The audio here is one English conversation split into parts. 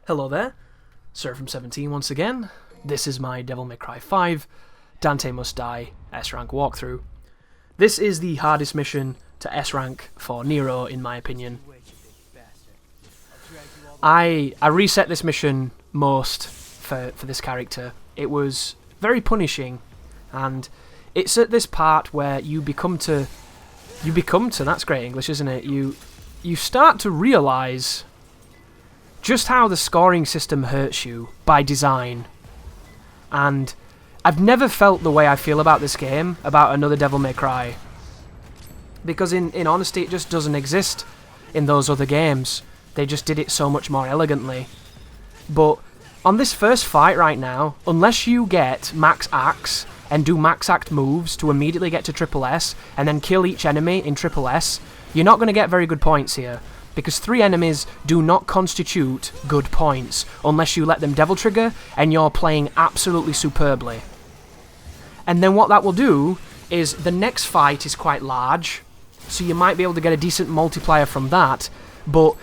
Hello there, Surfm17 once again. This is my Devil May Cry 5 Dante Must Die S-Rank walkthrough. This is the hardest mission to S-Rank for Nero, in my opinion. I reset this mission most for this character. It was very punishing, and it's at this part where you become to, that's great English, isn't it? You start to realise just how the scoring system hurts you by design. And I've never felt the way I feel about this game, about another Devil May Cry. Because in honesty, it just doesn't exist in those other games. They just did it so much more elegantly. But on this first fight right now, unless you get max axe and do max act moves to immediately get to triple S and then kill each enemy in triple S, you're not going to get very good points here. Because 3 enemies do not constitute good points unless you let them Devil Trigger and you're playing absolutely superbly. And then what that will do is the next fight is quite large, so you might be able to get a decent multiplier from that, but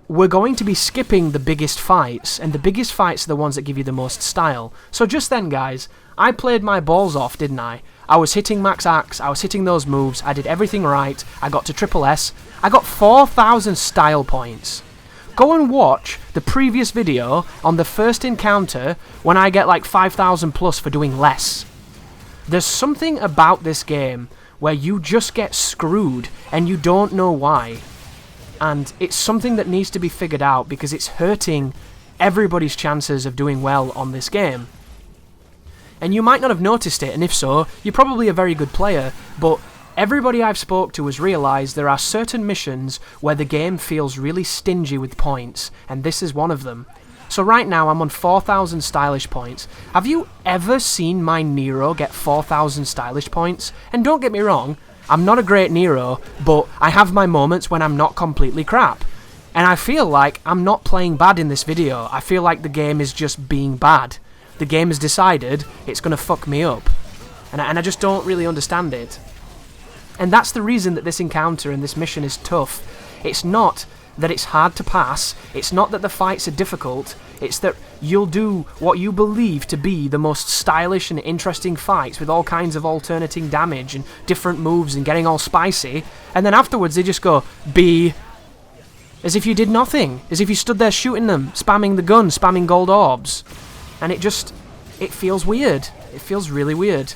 we're going to be skipping the biggest fights, and the biggest fights are the ones that give you the most style. So just then, guys, I played my balls off, didn't I? I was hitting max axe, I was hitting those moves, I did everything right, I got to triple S, I got 4,000 style points. Go and watch the previous video on the first encounter when I get like 5,000 plus for doing less. There's something about this game where you just get screwed and you don't know why. And it's something that needs to be figured out because it's hurting everybody's chances of doing well on this game. And you might not have noticed it, and if so, you're probably a very good player, but everybody I've spoke to has realised there are certain missions where the game feels really stingy with points, and this is one of them. So right now I'm on 4,000 stylish points. Have you ever seen my Nero get 4,000 stylish points? And don't get me wrong, I'm not a great Nero, but I have my moments when I'm not completely crap. And I feel like I'm not playing bad in this video. I feel like the game is just being bad. The game has decided it's going to fuck me up. And I just don't really understand it. And that's the reason that this encounter and this mission is tough. It's not that it's hard to pass, it's not that the fights are difficult, it's that you'll do what you believe to be the most stylish and interesting fights with all kinds of alternating damage and different moves and getting all spicy, and then afterwards they just go, B, as if you did nothing, as if you stood there shooting them, spamming the gun, spamming gold orbs. And it feels weird. It feels really weird.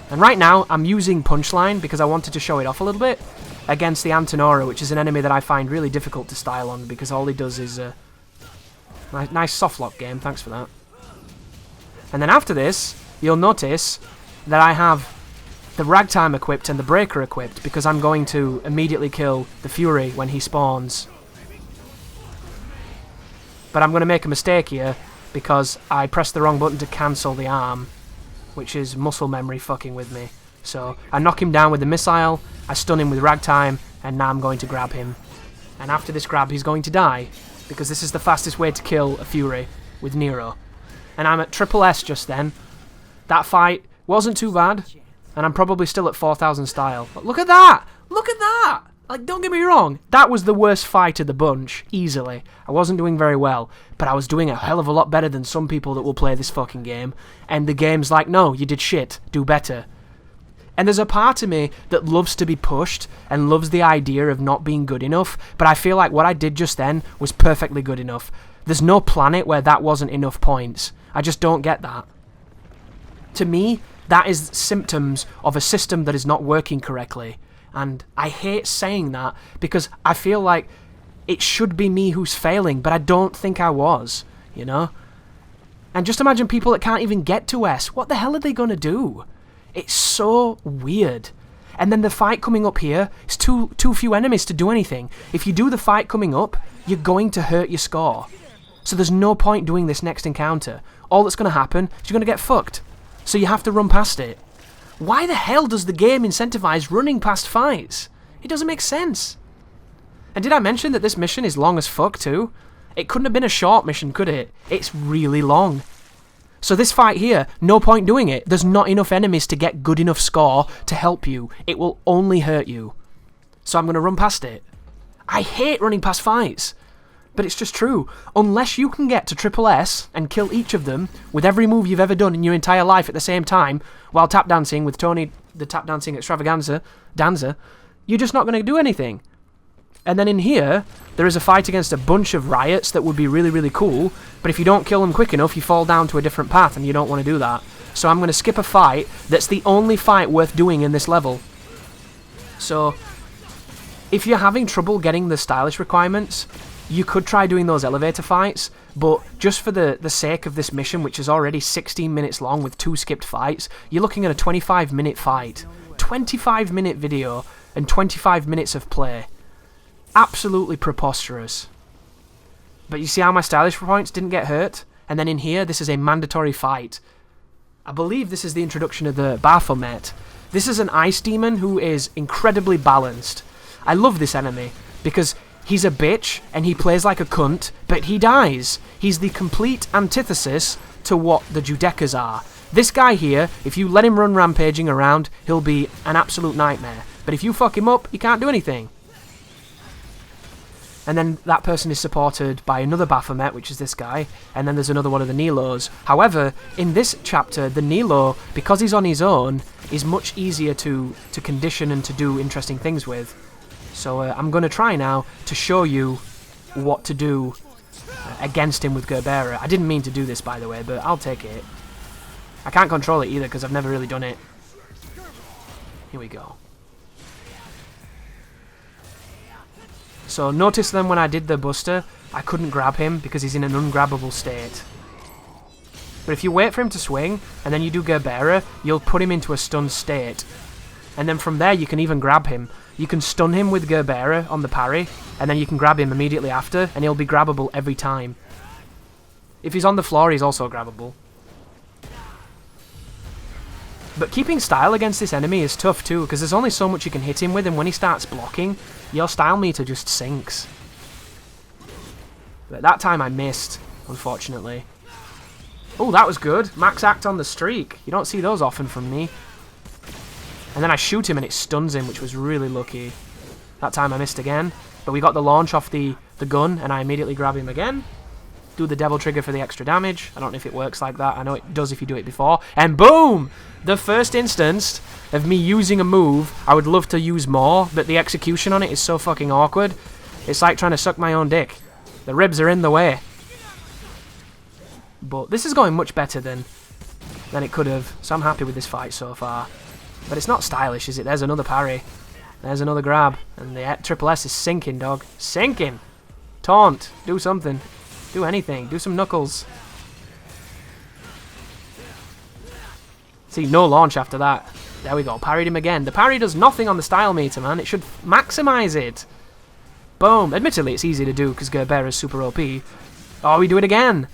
And right now, I'm using Punchline because I wanted to show it off a little bit against the Antenora, which is an enemy that I find really difficult to style on because all he does is nice softlock game, thanks for that. And then after this, you'll notice that I have the Ragtime equipped and the Breaker equipped because I'm going to immediately kill the Fury when he spawns. But I'm going to make a mistake here because I pressed the wrong button to cancel the arm, which is muscle memory fucking with me. So I knock him down with the missile, I stun him with Ragtime, and now I'm going to grab him. And after this grab, he's going to die, because this is the fastest way to kill a Fury with Nero. And I'm at triple S just then. That fight wasn't too bad, and I'm probably still at 4,000 style. But look at that! Look at that! Like, don't get me wrong, that was the worst fight of the bunch, easily. I wasn't doing very well, but I was doing a hell of a lot better than some people that will play this fucking game. And the game's like, no, you did shit, do better. And there's a part of me that loves to be pushed and loves the idea of not being good enough, but I feel like what I did just then was perfectly good enough. There's no planet where that wasn't enough points. I just don't get that. To me, that is symptoms of a system that is not working correctly. And I hate saying that because I feel like it should be me who's failing, but I don't think I was, you know? And just imagine people that can't even get to S. What the hell are they going to do? It's so weird. And then the fight coming up here, it's too few enemies to do anything. If you do the fight coming up, you're going to hurt your score. So there's no point doing this next encounter. All that's going to happen is you're going to get fucked. So you have to run past it. Why the hell does the game incentivize running past fights? It doesn't make sense. And did I mention that this mission is long as fuck too? It couldn't have been a short mission, could it? It's really long. So this fight here, no point doing it. There's not enough enemies to get good enough score to help you. It will only hurt you. So I'm going to run past it. I hate running past fights. But it's just true. Unless you can get to triple S and kill each of them with every move you've ever done in your entire life at the same time while tap dancing with Tony, the tap dancing extravaganza, dancer, you're just not going to do anything. And then in here, there is a fight against a bunch of riots that would be really, really cool, but if you don't kill them quick enough, you fall down to a different path, and you don't want to do that. So I'm going to skip a fight that's the only fight worth doing in this level. So, if you're having trouble getting the stylish requirements, you could try doing those elevator fights, but just for the sake of this mission, which is already 16 minutes long with 2 skipped fights, you're looking at a 25-minute fight. 25-minute video and 25 minutes of play. Absolutely preposterous. But you see how my stylish points didn't get hurt? And then in here, this is a mandatory fight. I believe this is the introduction of the Baphomet. This is an ice demon who is incredibly balanced. I love this enemy, because he's a bitch, and he plays like a cunt, but he dies. He's the complete antithesis to what the Judecas are. This guy here, if you let him run rampaging around, he'll be an absolute nightmare. But if you fuck him up, he can't do anything. And then that person is supported by another Baphomet, which is this guy, and then there's another one of the Nilos. However, in this chapter, the Nilo, because he's on his own, is much easier to condition and to do interesting things with. So I'm going to try now to show you what to do against him with Gerbera. I didn't mean to do this, by the way, but I'll take it. I can't control it either, because I've never really done it. Here we go. So notice then when I did the Buster, I couldn't grab him because he's in an ungrabbable state. But if you wait for him to swing, and then you do Gerbera, you'll put him into a stunned state. And then from there you can even grab him. You can stun him with Gerbera on the parry, and then you can grab him immediately after, and he'll be grabbable every time. If he's on the floor, he's also grabbable. But keeping style against this enemy is tough too, because there's only so much you can hit him with, and when he starts blocking, your style meter just sinks. But that time I missed, unfortunately. Oh, that was good. Max act on the streak. You don't see those often from me. And then I shoot him and it stuns him, which was really lucky. That time I missed again. But we got the launch off the gun, and I immediately grab him again. Do the devil trigger for the extra damage. I don't know if it works like that. I know it does if you do it before. And boom! The first instance of me using a move I would love to use more, but the execution on it is so fucking awkward. It's like trying to suck my own dick. The ribs are in the way. But this is going much better than it could have, so I'm happy with this fight so far. But it's not stylish, is it? There's another parry. There's another grab. And the triple S is sinking, dog. Sinking! Taunt. Do something. Do anything. Do some knuckles. See, no launch after that. There we go. Parried him again. The parry does nothing on the style meter, man. It should maximize it. Boom. Admittedly, it's easy to do because Gerbera is super OP. Oh, we do it again.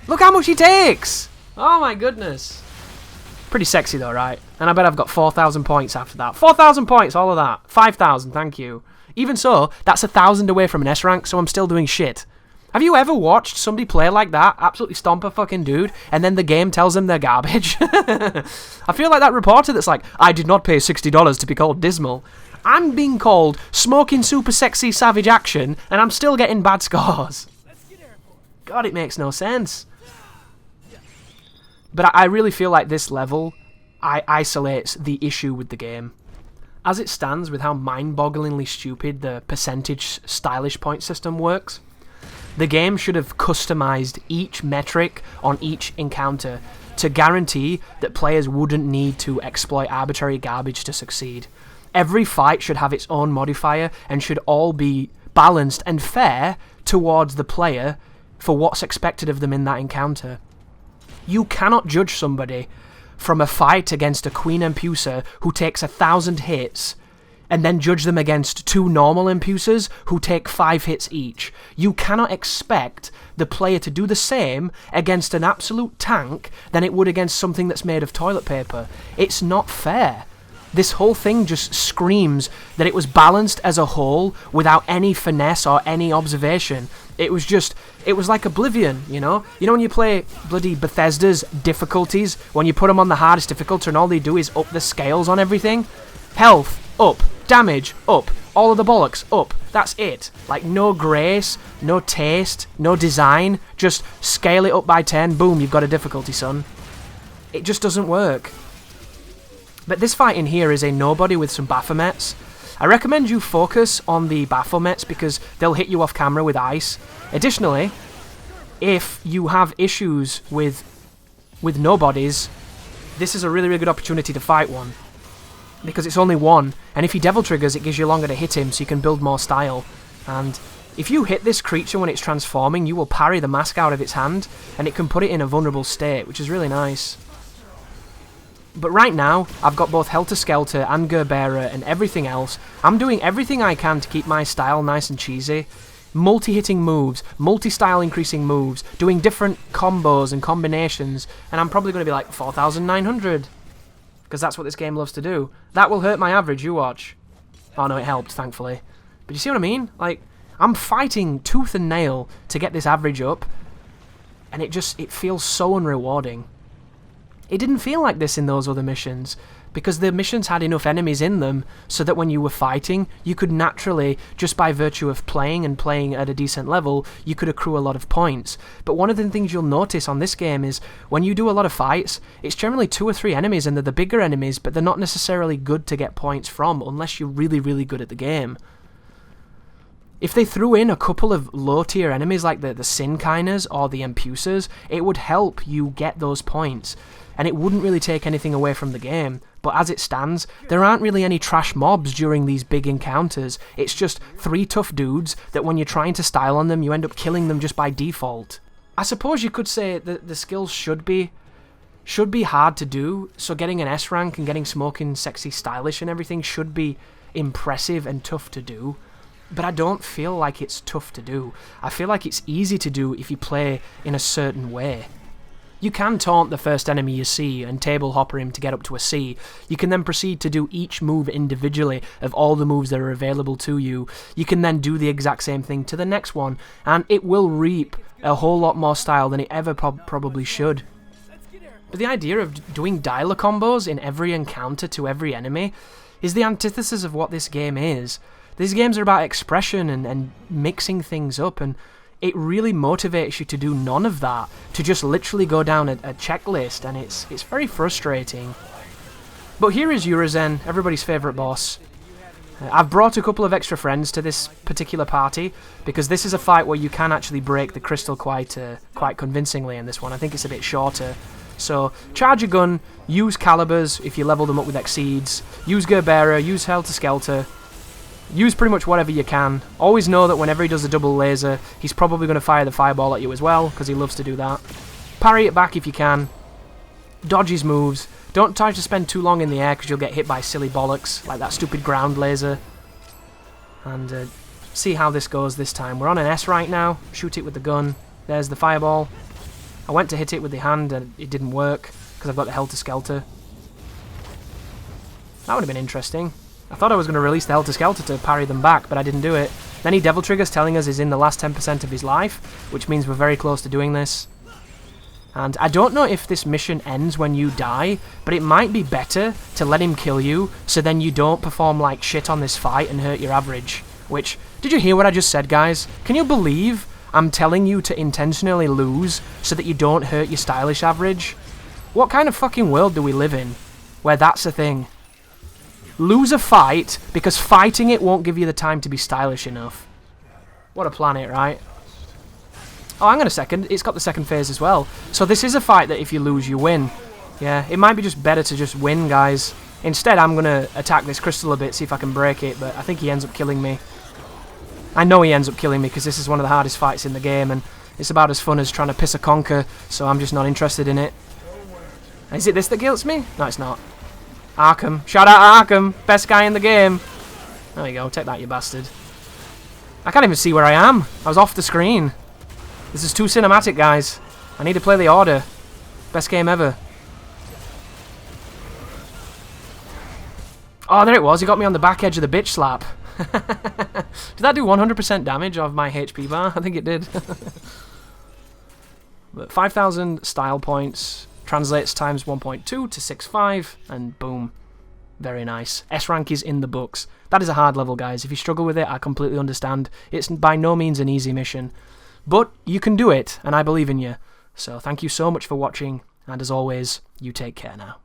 Look how much he takes. Oh, my goodness. Pretty sexy, though, right? And I bet I've got 4,000 points after that. 4,000 points, all of that. 5,000, thank you. Even so, that's 1,000 away from an S rank, so I'm still doing shit. Have you ever watched somebody play like that, absolutely stomp a fucking dude, and then the game tells them they're garbage? I feel like that reporter that's like, I did not pay $60 to be called dismal. I'm being called smoking super sexy savage action, and I'm still getting bad scores. God, it makes no sense. But I really feel like this level isolates the issue with the game. As it stands, with how mind-bogglingly stupid the percentage stylish point system works, the game should have customized each metric on each encounter to guarantee that players wouldn't need to exploit arbitrary garbage to succeed. Every fight should have its own modifier and should all be balanced and fair towards the player for what's expected of them in that encounter. You cannot judge somebody from a fight against a Queen Empusa who takes 1,000 hits and then judge them against 2 normal Empusas who take 5 hits each. You cannot expect the player to do the same against an absolute tank than it would against something that's made of toilet paper. It's not fair. This whole thing just screams that it was balanced as a whole without any finesse or any observation. It was like Oblivion, you know? You know when you play bloody Bethesda's difficulties, when you put them on the hardest difficulty and all they do is up the scales on everything? Health, up. Damage, up. all of the bollocks up. That's it. Like, no grace, no taste, no design. Just scale it up by 10. Boom, you've got a difficulty, son. It just doesn't work. But this fight in here is a nobody with some Baphomets. I recommend you focus on the Baphomets because they'll hit you off camera with ice. Additionally, if you have issues with nobodies, this is a really, really good opportunity to fight one. Because it's only one, and if he devil triggers, it gives you longer to hit him, so you can build more style. And if you hit this creature when it's transforming, you will parry the mask out of its hand, and it can put it in a vulnerable state, which is really nice. But right now, I've got both Helter Skelter and Gerbera and everything else. I'm doing everything I can to keep my style nice and cheesy. Multi-hitting moves, multi-style increasing moves, doing different combos and combinations, and I'm probably going to be like 4,900. Because that's what this game loves to do. That will hurt my average, you watch. Oh no, it helped, thankfully. But you see what I mean? Like, I'm fighting tooth and nail to get this average up, and it feels so unrewarding. It didn't feel like this in those other missions, because the missions had enough enemies in them so that when you were fighting, you could naturally, just by virtue of playing and playing at a decent level, you could accrue a lot of points. But one of the things you'll notice on this game is, when you do a lot of fights, it's generally 2 or 3 enemies, and they're the bigger enemies, but they're not necessarily good to get points from, unless you're really, really good at the game. If they threw in a couple of low-tier enemies like the Sinkinders or the Empusers, it would help you get those points. And it wouldn't really take anything away from the game, but as it stands, there aren't really any trash mobs during these big encounters. It's just 3 tough dudes that when you're trying to style on them, you end up killing them just by default. I suppose you could say that the skills should be hard to do, so getting an S rank and getting smoking sexy stylish and everything should be impressive and tough to do. But I don't feel like it's tough to do. I feel like it's easy to do if you play in a certain way. You can taunt the first enemy you see and table hopper him to get up to a C. You can then proceed to do each move individually of all the moves that are available to you. You can then do the exact same thing to the next one, and it will reap a whole lot more style than it ever probably should. But the idea of doing dialer combos in every encounter to every enemy is the antithesis of what this game is. These games are about expression and mixing things up, and it really motivates you to do none of that, to just literally go down a checklist, and it's very frustrating. But here is Urizen, everybody's favourite boss. I've brought a couple of extra friends to this particular party, because this is a fight where you can actually break the crystal quite convincingly in this one. I think it's a bit shorter. So, charge your gun, use calibers if you level them up with exceeds, use Gerbera, use Helter Skelter. Use pretty much whatever you can. Always know that whenever he does a double laser, he's probably going to fire the fireball at you as well, because he loves to do that. Parry it back if you can. Dodge his moves. Don't try to spend too long in the air, because you'll get hit by silly bollocks, like that stupid ground laser. And see how this goes this time. We're on an S right now. Shoot it with the gun. There's the fireball. I went to hit it with the hand, and it didn't work, because I've got the Helter Skelter. That would have been interesting. I thought I was going to release the Helter Skelter to parry them back, but I didn't do it. Then he devil triggers, telling us he's in the last 10% of his life, which means we're very close to doing this. And I don't know if this mission ends when you die, but it might be better to let him kill you, so then you don't perform like shit on this fight and hurt your average. Which, did you hear what I just said, guys? Can you believe I'm telling you to intentionally lose so that you don't hurt your stylish average? What kind of fucking world do we live in, where that's a thing? Lose a fight because fighting it won't give you the time to be stylish enough. What a planet, right? Oh, hang on a second. It's got the second phase as well. So this is a fight that if you lose, you win. Yeah, it might be just better to just win, guys. Instead, I'm going to attack this crystal a bit, see if I can break it, but I think he ends up killing me. I know he ends up killing me because this is one of the hardest fights in the game, and it's about as fun as trying to piss a conker, so I'm just not interested in it. Is it this that kills me? No, it's not. Arkham. Shout out Arkham. Best guy in the game. There you go. Take that, you bastard. I can't even see where I am. I was off the screen. This is too cinematic, guys. I need to play the Order. Best game ever. Oh, there it was. He got me on the back edge of the bitch slap. Did that do 100% damage of my HP bar? I think it did. But 5,000 style points. Translates times 1.2 to 6.5, and boom. Very nice. S rank is in the books. That is a hard level, guys. If you struggle with it, I completely understand. It's by no means an easy mission. But you can do it, and I believe in you. So thank you so much for watching, and as always, you take care now.